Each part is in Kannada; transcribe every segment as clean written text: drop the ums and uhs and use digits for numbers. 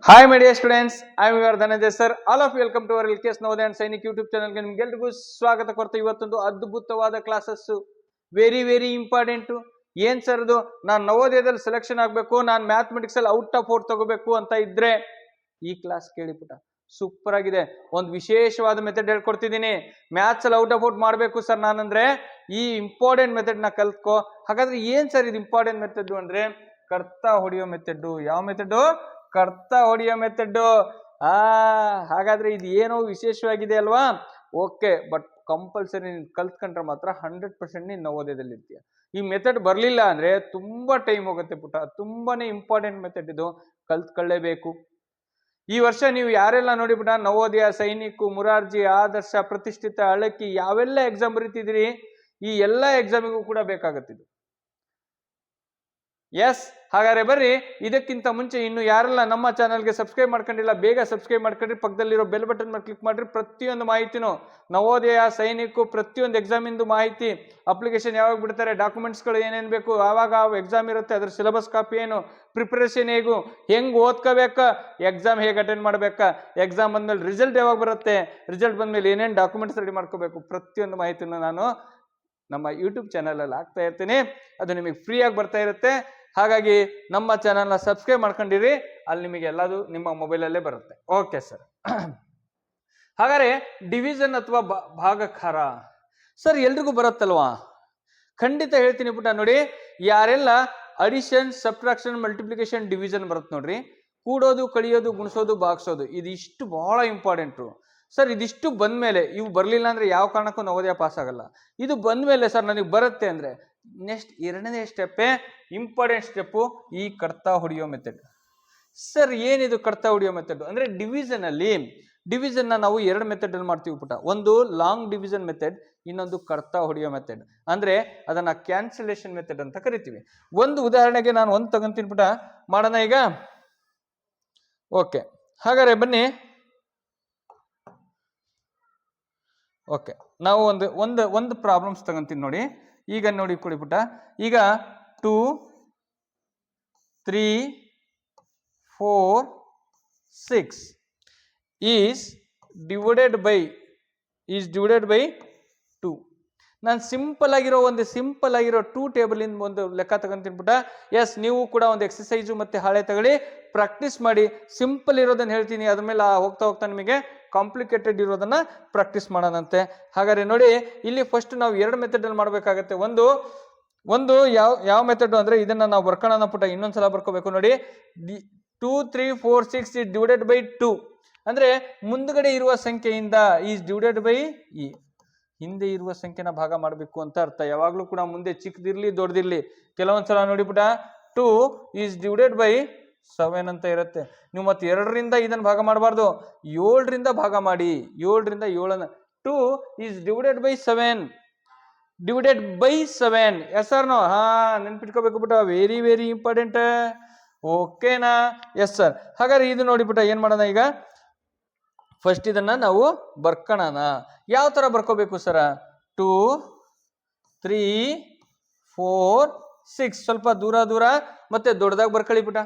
Hi, my dear students. I am your Dhananjay sir. All of you welcome to our LKS Navodaya and Sainik YouTube channel. ನಿಮ್ಗೆಲ್ರಿಗೂ ಸ್ವಾಗತ ಕೊಡ್ತಾ ಇವತ್ತೊಂದು ಅದ್ಭುತವಾದ ಕ್ಲಾಸಸ್ ವೆರಿ ಇಂಪಾರ್ಟೆಂಟ್. ಏನ್ ಸರ್ ಅದು ನಾನು ನವೋದಯದಲ್ಲಿ ಸೆಲೆಕ್ಷನ್ ಆಗಬೇಕು, ನಾನು ಮ್ಯಾಥಮೆಟಿಕ್ಸ್ ಅಲ್ಲಿ ಔಟ್ ಆಫ್ 4 ತಗೋಬೇಕು ಅಂತ ಇದ್ರೆ ಈ ಕ್ಲಾಸ್ ಕೇಳಿಪುಟ ಸೂಪರ್ ಆಗಿದೆ. ಒಂದು ವಿಶೇಷವಾದ ಮೆಥಡ್ ಹೇಳ್ಕೊಡ್ತಿದ್ದೀನಿ. ಮ್ಯಾಥ್ಸ್ ಅಲ್ಲಿ ಔಟ್ ಆಫ್ ಔಟ್ ಮಾಡಬೇಕು ಸರ್ ನಾನಂದ್ರೆ ಈ ಇಂಪಾರ್ಟೆಂಟ್ ಮೆಥಡ್ ನ ಕಲ್ತ್ಕೋ. ಹಾಗಾದ್ರೆ ಏನ್ ಸರ್ ಇದು ಇಂಪಾರ್ಟೆಂಟ್ ಮೆಥಡ್ ಅಂದ್ರೆ ಕರ್ತ ಹೊಡೆಯೋ ಮೆಥಡ್. ಯಾವ ಮೆಥಡ್? ಕರ್ತ ಹೊಡೆಯೋ ಮೆಥಡ್. ಹಾಗಾದ್ರೆ ಇದು ಏನೋ ವಿಶೇಷವಾಗಿದೆ ಅಲ್ವಾ? ಓಕೆ, ಬಟ್ ಕಂಪಲ್ಸರಿ ನೀನು ಕಲ್ತ್ಕೊಂಡ್ರೆ ಮಾತ್ರ 100% ನೀನು ನವೋದಯದಲ್ಲಿ ಇರ್ತೀಯ. ಈ ಮೆಥಡ್ ಬರ್ಲಿಲ್ಲ ಅಂದ್ರೆ ತುಂಬಾ ಟೈಮ್ ಹೋಗುತ್ತೆ ಪುಟ. ತುಂಬಾನೇ ಇಂಪಾರ್ಟೆಂಟ್ ಮೆಥಡ್ ಇದು, ಕಲ್ತ್ಕೊಳ್ಳೇಬೇಕು. ಈ ವರ್ಷ ನೀವು ಯಾರೆಲ್ಲ ನೋಡಿಬಿಟ್ಟ ನವೋದಯ, ಸೈನಿಕ್, ಮುರಾರ್ಜಿ, ಆದರ್ಶ, ಪ್ರತಿಷ್ಠಿತ, ಅಳಕಿ ಯಾವೆಲ್ಲ ಎಕ್ಸಾಮ್ ಬರೀತಿದ್ರಿ, ಈ ಎಲ್ಲ ಎಕ್ಸಾಮಿಗೂ ಕೂಡ ಬೇಕಾಗತ್ತಿದ್ದು. ಎಸ್, ಹಾಗಾದ್ರೆ ಬರ್ರಿ. ಇದಕ್ಕಿಂತ ಮುಂಚೆ ಇನ್ನು ಯಾರೆಲ್ಲ ನಮ್ಮ ಚಾನಲ್ಗೆ ಸಬ್ಸ್ಕ್ರೈಬ್ ಮಾಡ್ಕೊಂಡಿಲ್ಲ ಬೇಗ ಸಬ್ಸ್ಕ್ರೈಬ್ ಮಾಡ್ಕೊಂಡ್ರಿ, ಪಕ್ಕದಲ್ಲಿರೋ ಬೆಲ್ ಬಟನ್ ಮೇಲೆ ಕ್ಲಿಕ್ ಮಾಡ್ರಿ. ಪ್ರತಿಯೊಂದು ಮಾಹಿತಿನೂ ನವೋದಯ, ಸೈನಿಕ್, ಪ್ರತಿಯೊಂದು ಎಕ್ಸಾಮಿಂದು ಮಾಹಿತಿ, ಅಪ್ಲಿಕೇಶನ್ ಯಾವಾಗ ಬಿಡ್ತಾರೆ, ಡಾಕ್ಯುಮೆಂಟ್ಸ್ಗಳು ಏನೇನು ಬೇಕು, ಆವಾಗ ಎಕ್ಸಾಮ್ ಇರುತ್ತೆ, ಅದ್ರ ಸಿಲೆಬಸ್ ಕಾಪಿ ಏನು, ಪ್ರಿಪರೇಷನ್ ಹೇಗು, ಹೆಂಗ್ ಓದ್ಕೋಬೇಕಾ, ಎಕ್ಸಾಮ್ ಹೇಗೆ ಅಟೆಂಡ್ ಮಾಡ್ಬೇಕಾ, ಎಕ್ಸಾಮ್ ಬಂದ್ಮೇಲೆ ರಿಸಲ್ಟ್ ಯಾವಾಗ ಬರುತ್ತೆ, ರಿಸಲ್ಟ್ ಬಂದ್ಮೇಲೆ ಏನೇನು ಡಾಕ್ಯುಮೆಂಟ್ಸ್ ರೆಡಿ ಮಾಡ್ಕೋಬೇಕು, ಪ್ರತಿಯೊಂದು ಮಾಹಿತಿನ ನಾನು ನಮ್ಮ ಯೂಟ್ಯೂಬ್ ಚಾನಲಲ್ಲಿ ಹಾಕ್ತಾ ಇರ್ತೀನಿ. ಅದು ನಿಮಗೆ ಫ್ರೀ ಆಗಿ ಬರ್ತಾ ಇರುತ್ತೆ. ಹಾಗಾಗಿ ನಮ್ಮ ಚಾನಲ್ನ ಸಬ್ಸ್ಕ್ರೈಬ್ ಮಾಡ್ಕೊಂಡಿರಿ, ಅಲ್ಲಿ ನಿಮಗೆ ಎಲ್ಲದು ನಿಮ್ಮ ಮೊಬೈಲಲ್ಲೇ ಬರುತ್ತೆ. Okay sir. ಹಾಗಾದ್ರೆ ಡಿವಿಷನ್ ಅಥವಾ ಭಾಗಕಾರ ಸರ್ ಎಲ್ರಿಗೂ ಬರುತ್ತಲ್ವಾ? ಖಂಡಿತ ಹೇಳ್ತೀನಿ ಪುಟ. ನೋಡಿ, ಯಾರೆಲ್ಲ ಅಡಿಷನ್, ಸಬ್ಟ್ರಾಕ್ಷನ್, ಮಲ್ಟಿಪ್ಲಿಕೇಶನ್, ಡಿವಿಷನ್ ಬರುತ್ತೆ ನೋಡ್ರಿ, ಕೂಡೋದು, ಕಳಿಯೋದು, ಗುಣಿಸೋದು, ಭಾಗಿಸೋದು, ಇದಿಷ್ಟು ಬಹಳ ಇಂಪಾರ್ಟೆಂಟು ಸರ್. ಇದಿಷ್ಟು ಬಂದ್ಮೇಲೆ, ಇವು ಬರಲಿಲ್ಲ ಅಂದ್ರೆ ಯಾವ ಕಾರಣಕ್ಕೂ ನವೋದಯ ಪಾಸ್ ಆಗಲ್ಲ. ಇದು ಬಂದ್ಮೇಲೆ ಸರ್ ನನಗೆ ಬರುತ್ತೆ ಅಂದ್ರೆ ನೆಕ್ಸ್ಟ್ ಎರಡನೇ ಸ್ಟೆಪ್ಪೇ ಇಂಪಾರ್ಟೆಂಟ್ ಸ್ಟೆಪ್ಪು, ಈ ಕರ್ತ ಹೊಡೆಯೋ ಮೆಥಡ್. ಸರ್ ಏನಿದು ಕರ್ತ ಹೊಡೆಯೋ ಮೆಥಡ್ ಅಂದ್ರೆ ಡಿವಿಷನ್ ನಾವು ಎರಡು ಮೆಥಡ್ ಅಲ್ಲಿ ಮಾಡ್ತೀವಿ ಪುಟ. ಒಂದು ಲಾಂಗ್ ಡಿವಿಷನ್ ಮೆಥಡ್, ಇನ್ನೊಂದು ಕರ್ತ ಹೊಡೆಯೋ ಮೆಥಡ್. ಅಂದ್ರೆ ಅದನ್ನ ಕ್ಯಾನ್ಸಲೇಷನ್ ಮೆಥಡ್ ಅಂತ ಕರಿತೀವಿ. ಒಂದು ಉದಾಹರಣೆಗೆ ನಾನು ಒಂದು ತಗೊಂತೀನಿ ಪುಟ, ಮಾಡೋಣ ಈಗ. ಓಕೆ, ಹಾಗಾದ್ರೆ ಬನ್ನಿ. ಓಕೆ, ನಾವು ಒಂದು ಪ್ರಾಬ್ಲಮ್ಸ್ ತಗೊಂತೀನಿ ನೋಡಿ. ಈಗ ನೋಡಿ ಕೊಡಿ ಪುಟ. ಈಗ 2, 3, 4, 6 ಈಸ್ ಡಿವೈಡೆಡ್ ಬೈ 2. ನಾನು ಸಿಂಪಲ್ ಆಗಿರೋ 2 ಟೇಬಲ್ ಇಂದ ಒಂದು ಲೆಕ್ಕ ತಗೊಂತೀನಿ ಪುಟ. ಎಸ್, ನೀವು ಕೂಡ ಒಂದು ಎಕ್ಸಸೈಸು ಮತ್ತೆ ಹಾಳೆ ತಗೊಳ್ಳಿ, ಪ್ರಾಕ್ಟೀಸ್ ಮಾಡಿ. ಸಿಂಪಲ್ ಇರೋದನ್ನ ಹೇಳ್ತೀನಿ, ಅದ್ರ ಮೇಲೆ ಹೋಗ್ತಾ ನಿಮಗೆ ಕಾಂಪ್ಲಿಕೇಟೆಡ್ ಇರೋದನ್ನ ಪ್ರಾಕ್ಟೀಸ್ ಮಾಡೋಣಂತೆ. ಹಾಗಾದ್ರೆ ನೋಡಿ, ಇಲ್ಲಿ ಫಸ್ಟ್ ನಾವು ಎರಡು ಮೆಥಡ್ ಅಲ್ಲಿ ಮಾಡ್ಬೇಕಾಗತ್ತೆ. ಒಂದು ಯಾವ ಮೆಥಡ್ ಅಂದ್ರೆ ಇದನ್ನ ನಾವು ಬರ್ಕೋಣ ಪುಟ, ಇನ್ನೊಂದ್ಸಲ ಬರ್ಕೋಬೇಕು ನೋಡಿ. 2, 3, 4, 6 is divided by 2 ಅಂದ್ರೆ ಮುಂದ್ಗಡೆ ಇರುವ ಸಂಖ್ಯೆಯಿಂದ ಈಸ್ ಡಿವೈಡೆಡ್ ಬೈ ಈ ಹಿಂದೆ ಇರುವ ಸಂಖ್ಯೆನ ಭಾಗ ಮಾಡಬೇಕು ಅಂತ ಅರ್ಥ. ಯಾವಾಗ್ಲೂ ಕೂಡ ಮುಂದೆ ಚಿಕ್ಕದಿರ್ಲಿ ದೊಡ್ಡದಿರ್ಲಿ, ಕೆಲವೊಂದ್ಸಲ ನೋಡಿ ಪುಟ 2 ಈಸ್ ಡಿವೈಡೆಡ್ ಬೈ 7 ಅಂತ ಇರುತ್ತೆ. ನೀವು ಮತ್ತೆ 2ರಿಂದ ಇದನ್ನ ಭಾಗ ಮಾಡಬಾರ್ದು, 7ರಿಂದ ಭಾಗ ಮಾಡಿ. 7ರಿಂದ 7 2 is divided by 7. Yes sir no? ನೆನ್ಪಿಟ್ಕೋಬೇಕು ಪುಟ, ವೆರಿ ಇಂಪಾರ್ಟೆಂಟ್. ಓಕೆನಾ? Yes sir. ಹಾಗಾದ್ರೆ ಇದು ನೋಡಿ ಪುಟ, ಏನ್ ಮಾಡೋಣ ಈಗ, ಫಸ್ಟ್ ಇದನ್ನ ನಾವು ಬರ್ಕೋಣ. ಯಾವ ತರ ಬರ್ಕೋಬೇಕು ಸರ? 2, 3, 4, 6 ಸ್ವಲ್ಪ ದೂರ ಮತ್ತೆ ದೊಡ್ಡದಾಗಿ ಬರ್ಕೊಳ್ಳಿ ಪುಟ.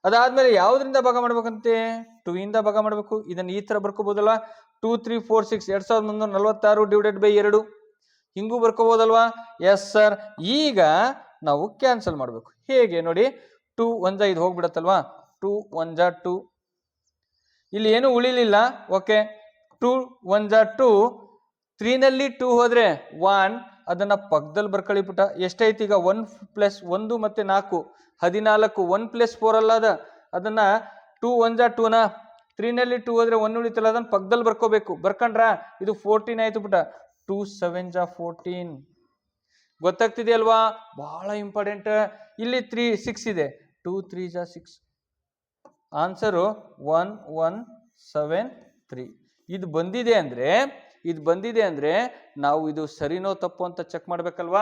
ಅದಾದ್ಮೇಲೆ ಯಾವ್ದ್ರಿಂದ ಭಾಗ ಮಾಡ್ಬೇಕಂತೆ? 2 ಇಂದ ಭಾಗ ಮಾಡ್ಬೇಕು. ಇದನ್ನ ಈ ತರ ಬರ್ಕೋಬಹುದಲ್ವಾ? 2, 3, 4, 6 2346 ಡಿವೈಡೆಡ್ ಬೈ 2 ಹಿಂಗೂ ಬರ್ಕೋಬಹುದಲ್ವಾ? Yes sir. ಈಗ ನಾವು ಕ್ಯಾನ್ಸಲ್ ಮಾಡ್ಬೇಕು. ಹೇಗೆ ನೋಡಿ, 2 1 ಇದು ಹೋಗ್ಬಿಡತ್ತಲ್ವಾ? 2 1 2, ಇಲ್ಲಿ ಏನು ಉಳಿಲಿಲ್ಲ. ಓಕೆ, 2 1 2, 3 ನಲ್ಲಿ 2 ಹೋದ್ರೆ 1, ಅದನ್ನ ಪಕ್ಕದಲ್ಲಿ ಬರ್ಕೊಳ್ಳಿ ಪುಟ. ಎಷ್ಟೈತಿ ಈಗ? 1 + 1 ಮತ್ತೆ 4 14. 1 + 4 ಅಲ್ಲ ಅದನ್ನ 2 1 2 ನ 3 ನಲ್ಲಿ 2 ಹೋದ್ರೆ 1 ಉಳಿತಲ್ಲ, ಅದನ್ನ ಪಕ್ಕದಲ್ಲಿ ಬರ್ಕೋಬೇಕು. ಬರ್ಕೊಂಡ್ರ ಇದು 14 ಆಯ್ತು ಪುಟ. 2 7 14 ಗೊತ್ತಾಗ್ತಿದೆಯಲ್ವಾ? ಬಹಳ ಇಂಪಾರ್ಟೆಂಟ್. ಇಲ್ಲಿ 3 6 ಇದೆ. 2 3 6, ಆನ್ಸರು 1 1 7 3. ಇದು ಬಂದಿದೆ ಅಂದ್ರೆ ನಾವು ಇದು ಸರಿನೋ ತಪ್ಪು ಅಂತ ಚೆಕ್ ಮಾಡ್ಬೇಕಲ್ವಾ?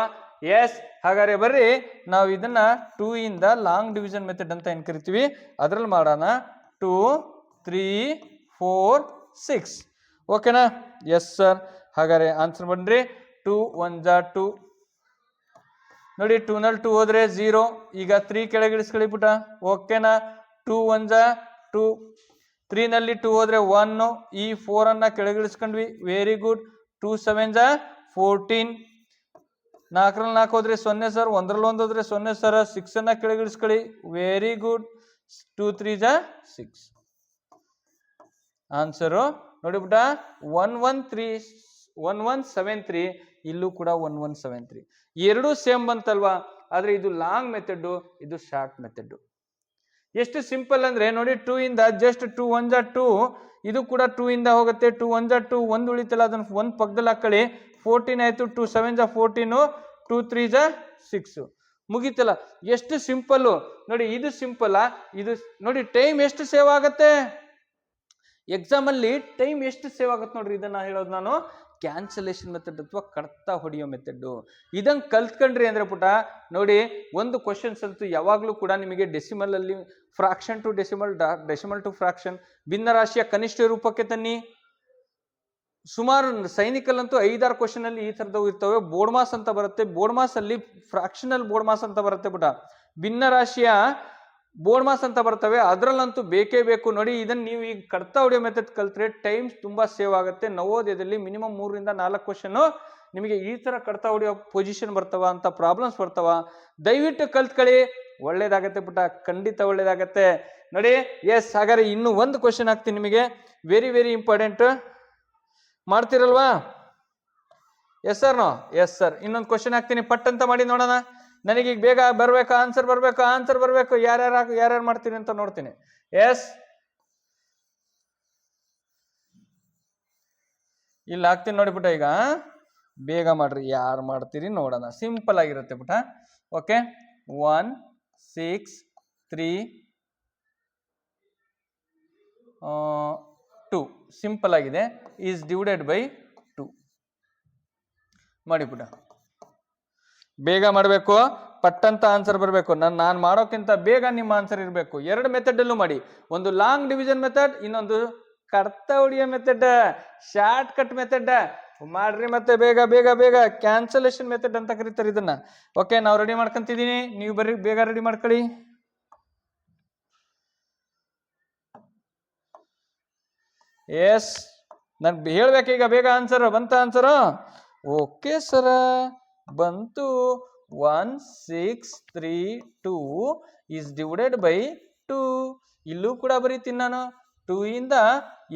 ಎಸ್. ಹಾಗಾದ್ರೆ ಬರ್ರಿ, ನಾವು ಇದನ್ನ 2 ಇಂದ ಲಾಂಗ್ ಡಿವಿಷನ್ ಮೆಥಡ್ ಅಂತ ಏನ್ ಕರಿತೀವಿ ಅದ್ರಲ್ಲಿ ಮಾಡೋಣ. 2 3 4 6. ಓಕೆನಾ? Yes sir. ಹಾಗಾದ್ರೆ ಆನ್ಸರ್ ಬನ್ರಿ. 2 1 2 ನೋಡಿ, 2 ನಲ್ಲಿ 2 ಹೋದ್ರೆ 0. ಈಗ 3 ಕೆಳಗಿಳಿಸ್ಕೊಳ್ಳಿ ಪುಟ. ಓಕೆನಾ? 2 1 2, 3ನಲ್ಲಿ 2 ಹೋದ್ರೆ 1, ಈ 4 ಕೆಳಗಿಳಿಸ್ಕೊಂಡ್ವಿ. Very good. 2 7 14, 4ರಲ್ಲಿ 4 ಹೋದ್ರೆ 0 ಸರ್, 1ರಲ್ಲಿ 1 ಹೋದ್ರೆ 0 ಸರ್. 6 ಕೆಳಗಿಳಿಸ್ಕೊಳ್ಳಿ. Very good. 2 3 6. ಆನ್ಸರು ನೋಡಿ ಬಿಟ್ಟ 1173. ಇಲ್ಲೂ ಕೂಡ 1173. ಎರಡೂ ಸೇಮ್ ಬಂತಲ್ವಾ. ಆದ್ರೆ ಇದು ಲಾಂಗ್ ಮೆಥಡ್, ಇದು ಶಾರ್ಟ್ ಮೆಥಡ್. ಎಷ್ಟು ಸಿಂಪಲ್ ಅಂದ್ರೆ ನೋಡಿ, 2 ಇಂದ ಜಸ್ಟ್ 2 1 2, ಇದು ಕೂಡ 2 ಇಂದ ಹೋಗುತ್ತೆ. 2 1 2, 1 ಉಳಿತಲ್ಲ, ಅದನ್ನ 1 ಪಕ್ಕದಲ್ಲಿ ಹಾಕೊಳ್ಳಿ. 14 ಆಯ್ತು. 2 7 14, 2 3 6. ಮುಗೀತಲ್ಲ. ಎಷ್ಟು ಸಿಂಪಲ್ ನೋಡಿ. ಇದು ಸಿಂಪಲ್. ಇದು ನೋಡಿ ಟೈಮ್ ಎಷ್ಟು ಸೇವ್ ಆಗತ್ತೆ. ಎಕ್ಸಾಮ್ ಅಲ್ಲಿ ಟೈಮ್ ಎಷ್ಟು ಸೇವ್ ಆಗುತ್ತೆ ನೋಡ್ರಿ. ಇದನ್ನ ಹೇಳೋದು ನಾನು ಕ್ಯಾನ್ಸಲೇಷನ್ ಮೆಥಡ್ ಅಥವಾ ಕಡ್ತಾ ಹೊಡೆಯೋ ಮೆಥಡ್. ಇದನ್ನ ಕಲ್ತ್ಕೊಂಡ್ರಿ ಅಂದ್ರೆ ಪುಟ ನೋಡಿ, ಒಂದು ಕ್ವಶನ್ಸ್ ಅಂತೂ ಯಾವಾಗ್ಲೂ ಕೂಡ ನಿಮಗೆ ಡೆಸಿಮಲ್ ಅಲ್ಲಿ fraction to decimal, decimal to fraction, ಭಿನ್ನರಾಶಿಯ ಕನಿಷ್ಠ ರೂಪಕ್ಕೆ ತನ್ನಿ. ಸುಮಾರು ಸೈನಿಕಲ್ ಅಂತೂ 5-6 ಕ್ವಶನ್ ಅಲ್ಲಿ ಈ ತರದವು ಇರ್ತವೆ. ಬೋರ್ಡ್ ಮಾಸ್ ಅಂತ ಬರುತ್ತೆ. ಬೋರ್ಡ್ ಮಾಸ್ ಅಲ್ಲಿ ಫ್ರಾಕ್ಷನಲ್ ಬೋರ್ಡ್ ಮಾಸ್ ಅಂತ ಬರುತ್ತೆ ಪುಟ. ಭಿನ್ನರಾಶಿಯ ಬೋರ್ಡ್ ಮಾಸ್ ಅಂತ ಬರ್ತವೆ. ಅದರಲ್ಲಂತೂ ಬೇಕೇ ಬೇಕು ನೋಡಿ. ಇದನ್ನ ನೀವು ಈಗ ಕಡ್ತಾ ಹೊಡೆಯೋ ಮೆಥಡ್ ಕಲ್ತ್ರೆ ಟೈಮ್ ತುಂಬಾ ಸೇವ್ ಆಗುತ್ತೆ. ನವೋದಯದಲ್ಲಿ ಮಿನಿಮಮ್ 3ರಿಂದ 4 ಕ್ವಶನ್ ನಿಮಗೆ ಈ ತರ ಕಡ್ತಾ ಹೊಡೆಯೋ ಪೊಸಿಷನ್ ಬರ್ತಾವ ಅಂತ ಪ್ರಾಬ್ಲಮ್ಸ್ ಬರ್ತಾವ. ದಯವಿಟ್ಟು ಕಲ್ತ್ಕೊಳ್ಳಿ, ಒಳ್ಳೇದಾಗತ್ತೆ ಪುಟ, ಖಂಡಿತ ಒಳ್ಳೇದಾಗತ್ತೆ ನೋಡಿ. ಎಸ್, ಹಾಗಾದ್ರೆ ಇನ್ನು ಒಂದು ಕ್ವಶನ್ ಹಾಕ್ತೀನಿ ನಿಮಗೆ, ವೆರಿ ವೆರಿ ಇಂಪಾರ್ಟೆಂಟ್. ಮಾಡ್ತಿರಲ್ವಾ? Yes sir no? Yes sir. ಇನ್ನೊಂದು ಕ್ವಶನ್ ಹಾಕ್ತೀನಿ, ಪಟ್ ಅಂತ ಮಾಡಿ ನೋಡೋಣ. ನನಗೀಗ ಬೇಗ ಬರ್ಬೇಕು, ಆನ್ಸರ್ ಬರ್ಬೇಕು. ಯಾರ್ಯಾರು ಮಾಡ್ತೀನಿ ಅಂತ ನೋಡ್ತೀನಿ. ಎಸ್, ಇಲ್ಲಿ ಹಾಕ್ತೀನಿ ನೋಡಿ ಪುಟ. ಈಗ ಬೇಗ ಮಾಡ್ರಿ, ಯಾರು ಮಾಡ್ತೀರಿ ನೋಡೋಣ. ಸಿಂಪಲ್ ಆಗಿರುತ್ತೆ ಪುಟ. ಓಕೆ, 1 6 3 2 ಸಿಂಪಲ್ ಆಗಿದೆ. ಈಸ್ ಡಿವೈಡೆಡ್ ಬೈ 2 ಮಾಡಿ ಪುಟ. ಬೇಗ ಮಾಡಬೇಕು, ಪಟ್ಟಂತ ಆನ್ಸರ್ ಬರಬೇಕು. ನಾನು ಮಾಡೋಕ್ಕಿಂತ ಬೇಗ ನಿಮ್ಮ ಆನ್ಸರ್ ಇರಬೇಕು. 2 ಮೆಥಡ್ ಅಲ್ಲೂ ಮಾಡಿ. ಒಂದು ಲಾಂಗ್ ಡಿವಿಷನ್ ಮೆಥಡ್, ಇನ್ನೊಂದು ಕಡ್ತಾ ಹೊಡಿಯೋ ಮೆಥಡ್, ಶಾರ್ಟ್ ಕಟ್ ಮೆಥಡ್ ಮಾಡ್ರಿ. ಮತ್ತೆ ಬೇಗ ಬೇಗ ಬೇಗ ಕ್ಯಾನ್ಸಲೇಷನ್ ಮೆಥಡ್ ಅಂತ ಕರೀತಾರೆ ಇದನ್ನ. ಓಕೆ, ನಾವು ರೆಡಿ ಮಾಡ್ಕೊಂತಿದೀನಿ, ನೀವು ಬರ್ರಿ ಬೇಗ ರೆಡಿ ಮಾಡ್ಕೊಳ್ಳಿ. ಎಸ್, ನಾನು ಹೇಳ್ಬೇಕೀಗ ಬೇಗ ಆನ್ಸರ್ ಬಂತ. ಆನ್ಸರ್ ಓಕೆ ಸರ, ಬಂತು. 1 6 3 2 ಈಸ್ ಡಿವೈಡೆಡ್ ಬೈ 2. ಇಲ್ಲೂ ಕೂಡ ಬರೀತೀನಿ ನಾನು. 2 ಇಂದ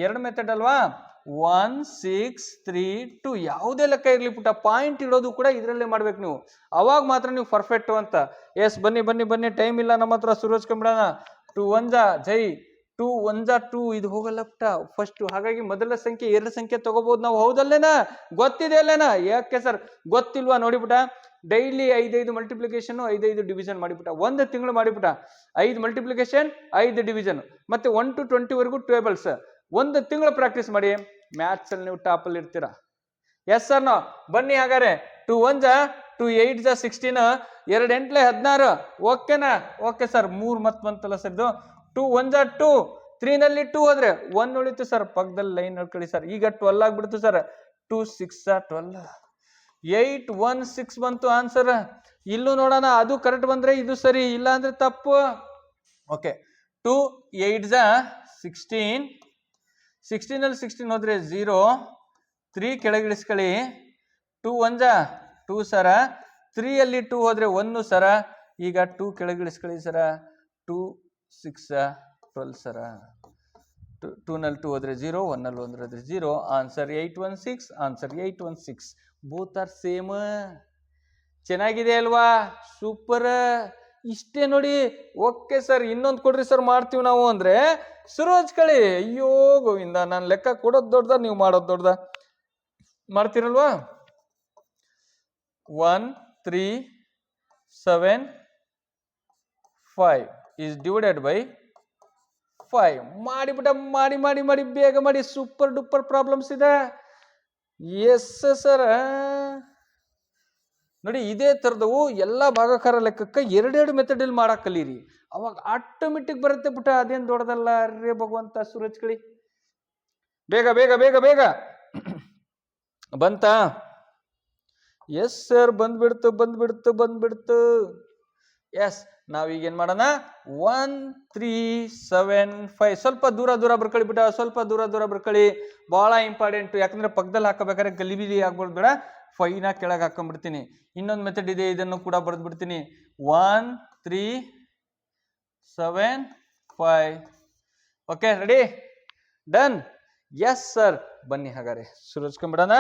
2 ಮೆಥಡ್ ಅಲ್ವಾ. 1 6 3 2 ಯಾವುದೇ ಲೆಕ್ಕ ಇರ್ಲಿ ಪುಟ, ಪಾಯಿಂಟ್ ಇಡೋದು ಕೂಡ ಇದರಲ್ಲೇ ಮಾಡ್ಬೇಕು ನೀವು. ಅವಾಗ ಮಾತ್ರ ನೀವು ಪರ್ಫೆಕ್ಟ್ ಅಂತ. ಎಸ್, ಬನ್ನಿ, ಟೈಮ್ ಇಲ್ಲ ನಮ್ಮ ಹತ್ರ, ಸುರೋಜ್ಕೊಂಡ್ಬಿಡೋಣ. 2 1 ಜೈ, 2 1 2 ಇದು ಹೋಗಲ್ಲ ಪುಟ ಫಸ್ಟ್. ಹಾಗಾಗಿ ಮೊದಲ ಸಂಖ್ಯೆ 2 ಸಂಖ್ಯೆ ತಗೋಬಹುದು ನಾವು. ಹೌದಲ್ಲೇನಾ? ಗೊತ್ತಿದೆ ಅಲ್ಲೇನಾ? ಯಾಕೆ ಸರ್ ಗೊತ್ತಿಲ್ವಾ? ನೋಡಿಬಿಟ, ಡೈಲಿ 5 ಮಲ್ಟಿಪ್ಲಿಕೇಶನ್, 5 ಡಿವಿಷನ್ ಮಾಡಿಬಿಟ್ಟ. 1 ತಿಂಗಳು ಮಾಡಿಬಿಟ್ಟ. 5 ಮಲ್ಟಿಪ್ಲಿಕೇಶನ್, 5 ಡಿವಿಷನ್, ಮತ್ತೆ 1 to 20 ವರೆಗೂ ಟೇಬಲ್ಸ್. 1 ತಿಂಗಳು ಪ್ರಾಕ್ಟೀಸ್ ಮಾಡಿ, ಮ್ಯಾಥ್ಸ್ ಅಲ್ಲಿ ನೀವು ಟಾಪ್ ಅಲ್ಲಿ ಇರ್ತೀರಾ. Yes sir no? ಬನ್ನಿ ಹಾಗಾರೆ. 2 1 2 8 16, 2 8 16. ಓಕೆನಾ? Okay sir. 3 ಮತ್ ಬಂತಲ್ಲ ಸರ್ ಇದು. 2 1 2, 3 ನಲ್ಲಿ 2 ಹೋದ್ರೆ 1 ಉಳಿತು ಸರ್, ಪಕ್ಕದಲ್ಲಿ ಲೈನ್ ಹೇಳ್ಕೊಳ್ಳಿ ಸರ್. ಈಗ 12 ಆಗ್ಬಿಡ್ತು ಸರ್. 2 6 12, 8 1 6 ಬಂತು ಆನ್ಸರ್. ಇಲ್ಲೂ ನೋಡೋಣ, ಅದು ಕರೆಕ್ಟ್ ಬಂದ್ರೆ ಇದು ಸರಿ, ಇಲ್ಲ ಅಂದ್ರೆ ತಪ್ಪು. ಓಕೆ, 2 8 16, 16 ಅಲ್ಲಿ 16 ಹೋದ್ರೆ 0, 3 ಕೆಳಗಿಳಿಸ್ಕೊಳ್ಳಿ. 2 1 2 ಸರ, 3 ಅಲ್ಲಿ 2 ಹೋದ್ರೆ 1 ಸರ. ಈಗ 2 ಕೆಳಗಿಳಿಸ್ಕೊಳ್ಳಿ ಸರ. 2 6 12 ಸರ. 2 ನಲ್ಲಿ 2 ಹೋದ್ರೆ 0, 1 ನಲ್ಲಿ 1 ಹೋದ್ರೆ 0. Answer 816. Answer 816. Both are same. ಚೆನ್ನಾಗಿದೆ ಅಲ್ವಾ? ಸೂಪರ್. ಇಷ್ಟೇ ನೋಡಿ. ಓಕೆ ಸರ್, ಇನ್ನೊಂದು ಕೊಡ್ರಿ ಸರ್, ಮಾಡ್ತೀವಿ ನಾವು ಅಂದ್ರೆ ಸುರೋಜ್ ಕಳಿ. ಅಯ್ಯೋ ಗೋವಿಂದ, ನಾನು ಲೆಕ್ಕ ಕೊಡೋದು ದೊಡ್ಡದ, ನೀವು ಮಾಡೋದು ದೊಡ್ಡದ. ಮಾಡ್ತೀರಲ್ವಾ? 1 3 7 5 ಈಸ್ ಡಿವೈಡೆಡ್ ಬೈ 5 ಮಾಡಿಬಿಟ್ಟ. ಮಾಡಿ ಬೇಗ ಮಾಡಿ. ಸೂಪರ್ ಡೂಪರ್ ಪ್ರಾಬ್ಲಮ್ಸ್ ಇದೆ. Yes sir. ನೋಡಿ, ಇದೇ ತರದವು ಎಲ್ಲ ಭಾಗಕಾರ ಲೆಕ್ಕಕ್ಕೆ 2 ಮೆಥಡ್ ಅಲ್ಲಿ ಮಾಡಕ್ ಕಲೀರಿ, ಅವಾಗ ಆಟೋಮೆಟಿಕ್ ಬರುತ್ತೆ ಪುಟ. ಅದೇನ್ ದೊಡ್ಡದಲ್ಲ ರೇ ಭಗವಂತ. ಸೂರಜ್ ಕಳಿ, ಬೇಗ ಬೇಗ ಬೇಗ ಬೇಗ ಬಂತಾ? ಎಸ್ ಸರ್, ಬಂದ್ಬಿಡ್ತು. ಎಸ್, ನಾವೀಗ ಏನ್ ಮಾಡೋಣ 1375 ಸ್ವಲ್ಪ ದೂರ ದೂರ ಬರ್ಕೊಳ್ಳಿ ಬಿಟ್ಟ, ಸ್ವಲ್ಪ ದೂರ ದೂರ ಬರ್ಕೊಳ್ಳಿ, ಬಹಳ ಇಂಪಾರ್ಟೆಂಟ್. ಯಾಕಂದ್ರೆ ಪಕ್ಕದಲ್ಲಿ ಹಾಕಬೇಕಾದ್ರೆ ಗಲಿಬಿಲಿ ಆಗ್ಬೋದು ಬೇಡ, 5 ನ ಕೆಳಗೆ ಹಾಕೊಂಡ್ಬಿಡ್ತೀನಿ. ಇನ್ನೊಂದು ಮೆಥಡ್ ಇದೆ, ಇದನ್ನು ಕೂಡ ಬರೆದು ಬಿಡ್ತೀನಿ. 1375. Okay, ready, done. Yes sir, ಬನ್ನಿ ಹಾಗಾದ್ರೆ ಶುರು ಹಚ್ಕೊಂಡ್ಬಿಡೋಣ.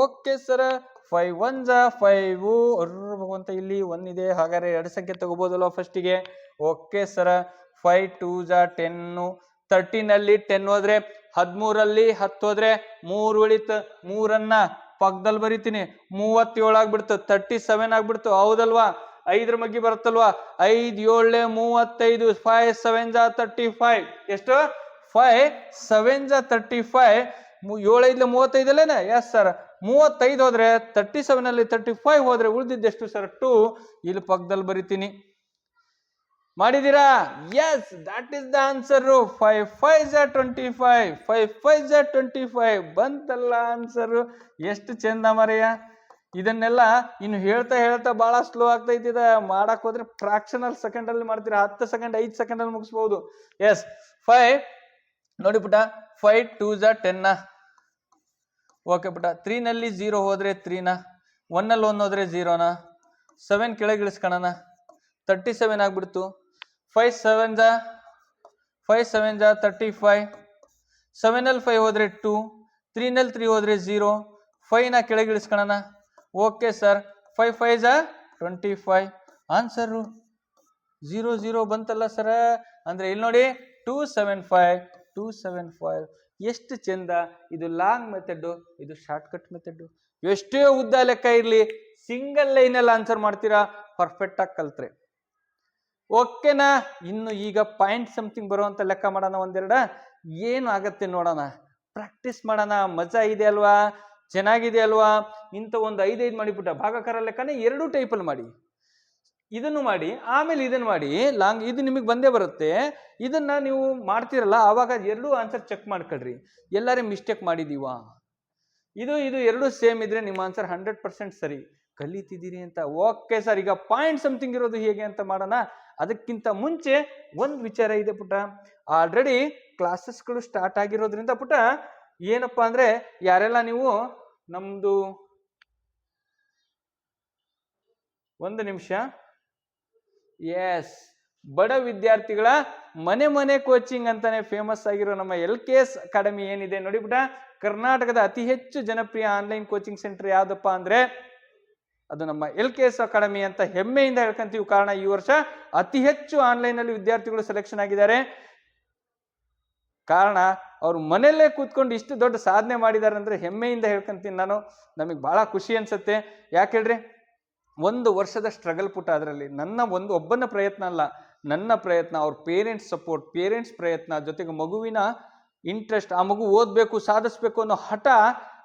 ಓಕೆ ಸರ್, 5 1 5 ಭಗವಂತ, ಇಲ್ಲಿ 1 ಇದೆ, ಹಾಗಾದ್ರೆ 2 ಸಂಖ್ಯೆ ತಗೋಬಹುದಲ್ವ ಫಸ್ಟಿಗೆ. ಓಕೆ ಸರ್, 5 2 10, 13 10 ಹೋದ್ರೆ 13 10 ಹೋದ್ರೆ 3 ಉಳಿತು, 3 ಪಕ್ಕದಲ್ಲಿ ಬರೀತೀನಿ, 37 ಆಗ್ಬಿಡ್ತು, 37 ಆಗ್ಬಿಡ್ತು, ಹೌದಲ್ವಾ? 5 ಮಗ್ಗಿ ಬರುತ್ತಲ್ವಾ, 5 7 35, 5 7 35. ಎಷ್ಟು? 5 7 35, 7 5 35 ಅಲ್ಲೇನೆ? Yes sir. 35 ಹೋದ್ರೆ 37 ಅಲ್ಲಿ 35 ಹೋದ್ರೆ ಉಳಿದಿದ್ದೆಷ್ಟು ಸರ್? 2. ಇಲ್ಲಿ ಪಕ್ಕದಲ್ಲಿ ಬರಿತೀನಿ. ಮಾಡಿದೀರಾ? Yes, that is the answer. 5 5 25, 5 5 25 ಬಂತಲ್ಲ ಆನ್ಸರ್. ಎಷ್ಟು ಚಂದ ಮರೆಯ. ಇದನ್ನೆಲ್ಲ ಇನ್ನು ಹೇಳ್ತಾ ಹೇಳ್ತಾ ಬಹಳ ಸ್ಲೋ ಆಗ್ತಾ ಇದ್ದಿದೆ. ಮಾಡಕ್ ಹೋದ್ರೆ ಫ್ರಾಕ್ಷನಲ್ ಸೆಕೆಂಡ್ ಅಲ್ಲಿ ಮಾಡ್ತೀರಾ, 10 ಸೆಕೆಂಡ್ 5 ಸೆಕೆಂಡ್ ಅಲ್ಲಿ ಮುಗಿಸಬಹುದು. ಎಸ್, 5 ನೋಡಿ ಪುಟ, 5 2 10. ಓಕೆ ಪುಟ, 3 ನಲ್ಲಿ 0 ಹೋದ್ರೆ 3ನ, 1 ನಲ್ಲಿ 1 ಹೋದ್ರೆ 0ನ, 7 ಕೆಳಗೆ ಇಳಿಸ್ಕೊಳ್ಳೋಣ, 37 ಆಗ್ಬಿಡ್ತು. 5 7 35, 7 ನಲ್ಲಿ 5 ಹೋದ್ರೆ 2, 3 ನಲ್ಲಿ 3 ಹೋದ್ರೆ 0, 5 ನ ಕೆಳಗೆ ಇಳಿಸ್ಕೊಳ್ಳೋಣ. Okay sir, 5 5 25. ಆನ್ಸರು 0 0 ಬಂತಲ್ಲ ಸರ. ಅಂದ್ರೆ ಇಲ್ಲಿ ನೋಡಿ 275. ಎಷ್ಟು ಚಂದ. ಇದು ಲಾಂಗ್ ಮೆಥಡ್, ಇದು ಶಾರ್ಟ್ ಕಟ್ ಮೆಥಡ್. ಎಷ್ಟೇ ಉದ್ದ ಲೆಕ್ಕ ಇರ್ಲಿ, ಸಿಂಗಲ್ ಲೈನ್ ಅಲ್ಲಿ ಆನ್ಸರ್ ಮಾಡ್ತೀರಾ ಪರ್ಫೆಕ್ಟ್ ಆಗಿ ಕಲ್ತ್ರೆ. ಓಕೆನಾ? ಇನ್ನು ಈಗ ಪಾಯಿಂಟ್ ಸಮಥಿಂಗ್ ಬರುವಂತ ಲೆಕ್ಕ ಮಾಡೋಣ, ಒಂದೆರಡ. ಏನು ಆಗತ್ತೆ ನೋಡೋಣ, ಪ್ರಾಕ್ಟೀಸ್ ಮಾಡೋಣ. ಮಜಾ ಇದೆ ಅಲ್ವಾ? ಚೆನ್ನಾಗಿದೆ ಅಲ್ವಾ? ಇಂಥ ಒಂದು 5 ಮಾಡಿಬಿಟ್ಟ ಭಾಗಾಕಾರ ಲೆಕ್ಕನೇ 2 ಟೈಪಲ್ಲಿ ಮಾಡಿ. ಇದನ್ನು ಮಾಡಿ, ಆಮೇಲೆ ಇದನ್ನು ಮಾಡಿ. ಲಾಂಗ್ ಇದು ನಿಮಗೆ ಬಂದೇ ಬರುತ್ತೆ. ಇದನ್ನ ನೀವು ಮಾಡ್ತಿರಲ್ಲ, ಆವಾಗ 2 ಆನ್ಸರ್ ಚೆಕ್ ಮಾಡ್ಕೊಳ್ರಿ, ಎಲ್ಲಾರೇ ಮಿಸ್ಟೇಕ್ ಮಾಡಿದೀವಾ. ಇದು ಎರಡು ಸೇಮ್ ಇದ್ರೆ ನಿಮ್ಮ ಆನ್ಸರ್ 100% ಸರಿ, ಕಲಿತಿದ್ದೀರಿ ಅಂತ. ಓಕೆ ಸರ್, ಈಗ ಪಾಯಿಂಟ್ ಸಮಥಿಂಗ್ ಇರೋದು ಹೇಗೆ ಅಂತ ಮಾಡೋಣ. ಅದಕ್ಕಿಂತ ಮುಂಚೆ ಒಂದು ವಿಚಾರ ಇದೆ ಪುಟ. ಆಲ್ರೆಡಿ ಕ್ಲಾಸಸ್ಗಳು ಸ್ಟಾರ್ಟ್ ಆಗಿರೋದ್ರಿಂದ ಪುಟ, ಏನಪ್ಪಾ ಅಂದ್ರೆ ಯಾರೆಲ್ಲ ನೀವು ನಮ್ದು, ಒಂದು ನಿಮಿಷ. ಎಸ್, ಬಡ ವಿದ್ಯಾರ್ಥಿಗಳ ಮನೆ ಕೋಚಿಂಗ್ ಅಂತಾನೆ ಫೇಮಸ್ ಆಗಿರೋ ನಮ್ಮ LKS ಅಕಾಡೆಮಿ ಏನಿದೆ ನೋಡಿ ಪುಟ, ಕರ್ನಾಟಕದ ಅತಿ ಹೆಚ್ಚು ಜನಪ್ರಿಯ ಆನ್ಲೈನ್ ಕೋಚಿಂಗ್ ಸೆಂಟರ್ ಯಾವ್ದಪ್ಪ ಅಂದ್ರೆ ಅದು ನಮ್ಮ LKS ಅಕಾಡೆಮಿ ಅಂತ ಹೆಮ್ಮೆಯಿಂದ ಹೇಳ್ಕೊಂತೀವಿ. ಕಾರಣ ಈ ವರ್ಷ ಅತಿ ಹೆಚ್ಚು ಆನ್ಲೈನ್ ಅಲ್ಲಿ ವಿದ್ಯಾರ್ಥಿಗಳು ಸೆಲೆಕ್ಷನ್ ಆಗಿದ್ದಾರೆ. ಕಾರಣ ಅವ್ರು ಮನೆಯಲ್ಲೇ ಕೂತ್ಕೊಂಡು ಇಷ್ಟು ದೊಡ್ಡ ಸಾಧನೆ ಮಾಡಿದ್ದಾರೆ ಅಂದ್ರೆ ಹೆಮ್ಮೆಯಿಂದ ಹೇಳ್ಕೊಂತೀನಿ ನಾನು. ನಮಗೆ ಬಹಳ ಖುಷಿ ಅನ್ಸುತ್ತೆ. ಯಾಕೆ ಹೇಳ್ರಿ, 1 ವರ್ಷದ ಸ್ಟ್ರಗಲ್ ಪುಟ. ಅದರಲ್ಲಿ ನನ್ನ ಒಬ್ಬನ ಪ್ರಯತ್ನ ಅಲ್ಲ, ನನ್ನ ಪ್ರಯತ್ನ, ಅವ್ರ ಪೇರೆಂಟ್ಸ್ ಸಪೋರ್ಟ್, ಪೇರೆಂಟ್ಸ್ ಪ್ರಯತ್ನ, ಜೊತೆಗೆ ಮಗುವಿನ ಇಂಟ್ರೆಸ್ಟ್, ಆ ಮಗು ಓದಬೇಕು ಸಾಧಿಸ್ಬೇಕು ಅನ್ನೋ ಹಠ.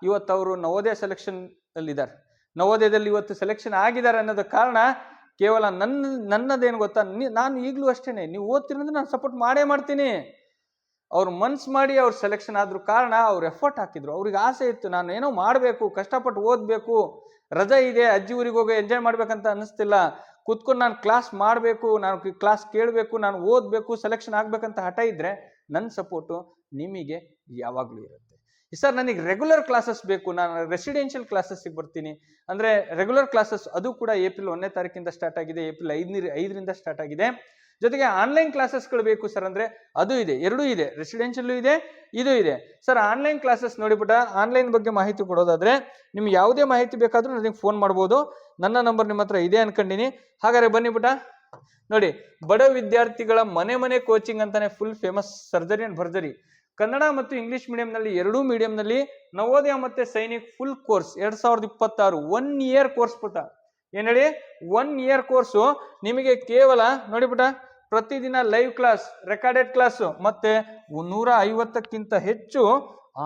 ಇವತ್ತು ಅವರು ನವೋದಯ ಸೆಲೆಕ್ಷನ್ ಅಲ್ಲಿದ್ದಾರೆ, ನವೋದಯದಲ್ಲಿ ಇವತ್ತು ಸೆಲೆಕ್ಷನ್ ಆಗಿದ್ದಾರೆ ಅನ್ನೋದ ಕಾರಣ ಕೇವಲ ನನ್ನದೇನು ಗೊತ್ತಾ, ನಾನು ಈಗಲೂ ಅಷ್ಟೇನೆ, ನೀವು ಓದ್ತಿರಂದ್ರೆ ನಾನು ಸಪೋರ್ಟ್ ಮಾಡೇ ಮಾಡ್ತೀನಿ. ಅವ್ರು ಮನ್ಸು ಮಾಡಿ ಅವ್ರು ಸೆಲೆಕ್ಷನ್ ಆದ್ರು ಕಾರಣ ಅವ್ರು ಎಫರ್ಟ್ ಹಾಕಿದ್ರು. ಅವ್ರಿಗೆ ಆಸೆ ಇತ್ತು, ನಾನು ಏನೋ ಮಾಡಬೇಕು, ಕಷ್ಟಪಟ್ಟು ಓದಬೇಕು, ರಜೆ ಇದೆ, ಅಜ್ಜಿ ಊರಿಗೆ ಹೋಗಿ ಎಂಜಾಯ್ ಮಾಡ್ಬೇಕಂತ ಅನ್ನಿಸ್ತಿಲ್ಲ, ಕೂತ್ಕೊಂಡು ನಾನು ಕ್ಲಾಸ್ ಮಾಡಬೇಕು, ನಾನು ಕ್ಲಾಸ್ ಕೇಳಬೇಕು, ನಾನು ಓದಬೇಕು, ಸೆಲೆಕ್ಷನ್ ಆಗ್ಬೇಕಂತ ಹಠ ಇದ್ರೆ ನನ್ನ ಸಪೋರ್ಟು ನಿಮಗೆ ಯಾವಾಗಲೂ ಇರುತ್ತೆ. ಸರ್ ನನಗೆ ರೆಗ್ಯುಲರ್ ಕ್ಲಾಸಸ್ ಬೇಕು, ನಾನು ರೆಸಿಡೆನ್ಷಿಯಲ್ ಕ್ಲಾಸಸ್ಗೆ ಬರ್ತೀನಿ ಅಂದರೆ ರೆಗ್ಯುಲರ್ ಕ್ಲಾಸಸ್ ಅದು ಕೂಡ ಏಪ್ರಿಲ್ 1ನೇ ತಾರೀಕಿಂದ ಸ್ಟಾರ್ಟ್ ಆಗಿದೆ, ಏಪ್ರಿಲ್ 5ರಿಂದ ಸ್ಟಾರ್ಟ್ ಆಗಿದೆ. ಜೊತೆಗೆ ಆನ್ಲೈನ್ ಕ್ಲಾಸಸ್ಗಳು ಬೇಕು ಸರ್ ಅಂದರೆ ಅದು ಇದೆ, ಎರಡೂ ಇದೆ, ರೆಸಿಡೆನ್ಷಿಯಲ್ಲು ಇದೆ, ಇದು ಇದೆ. ಸರ್ ಆನ್ಲೈನ್ ಕ್ಲಾಸಸ್ ನೋಡಿಬಿಟ್ಟ, ಆನ್ಲೈನ್ ಬಗ್ಗೆ ಮಾಹಿತಿ ಕೊಡೋದಾದ್ರೆ ನಿಮ್ಗೆ ಯಾವುದೇ ಮಾಹಿತಿ ಬೇಕಾದರೂ ನನಗೆ ಫೋನ್ ಮಾಡ್ಬೋದು. ನನ್ನ ನಂಬರ್ ನಿಮ್ಮ ಹತ್ರ ಇದೆ ಅನ್ಕೊಂಡಿನಿ. ಹಾಗಾದ್ರೆ ಬನ್ನಿಬಿಟ್ಟ ನೋಡಿ, ಬಡ ವಿದ್ಯಾರ್ಥಿಗಳ ಮನೆ ಕೋಚಿಂಗ್ ಅಂತಾನೆ ಫುಲ್ ಫೇಮಸ್, ಸರ್ಜರಿ ಅಂಡ್ ಭರ್ಜರಿ. ಕನ್ನಡ ಮತ್ತು ಇಂಗ್ಲಿಷ್ ಮೀಡಿಯಂನಲ್ಲಿ, ಎರಡೂ ಮೀಡಿಯಂನಲ್ಲಿ ನವೋದಯ ಮತ್ತೆ Sainik full course 2026 1 year course ಪುಟ. ಏನ್ ಹೇಳಿ, 1 ಇಯರ್ ಕೋರ್ಸು ನಿಮಗೆ ಕೇವಲ ನೋಡಿಬಿಟ್ಟ, ಪ್ರತಿದಿನ ಲೈವ್ ಕ್ಲಾಸ್, ರೆಕಾರ್ಡೆಡ್ ಕ್ಲಾಸು, ಮತ್ತೆ 150ಕ್ಕಿಂತ ಹೆಚ್ಚು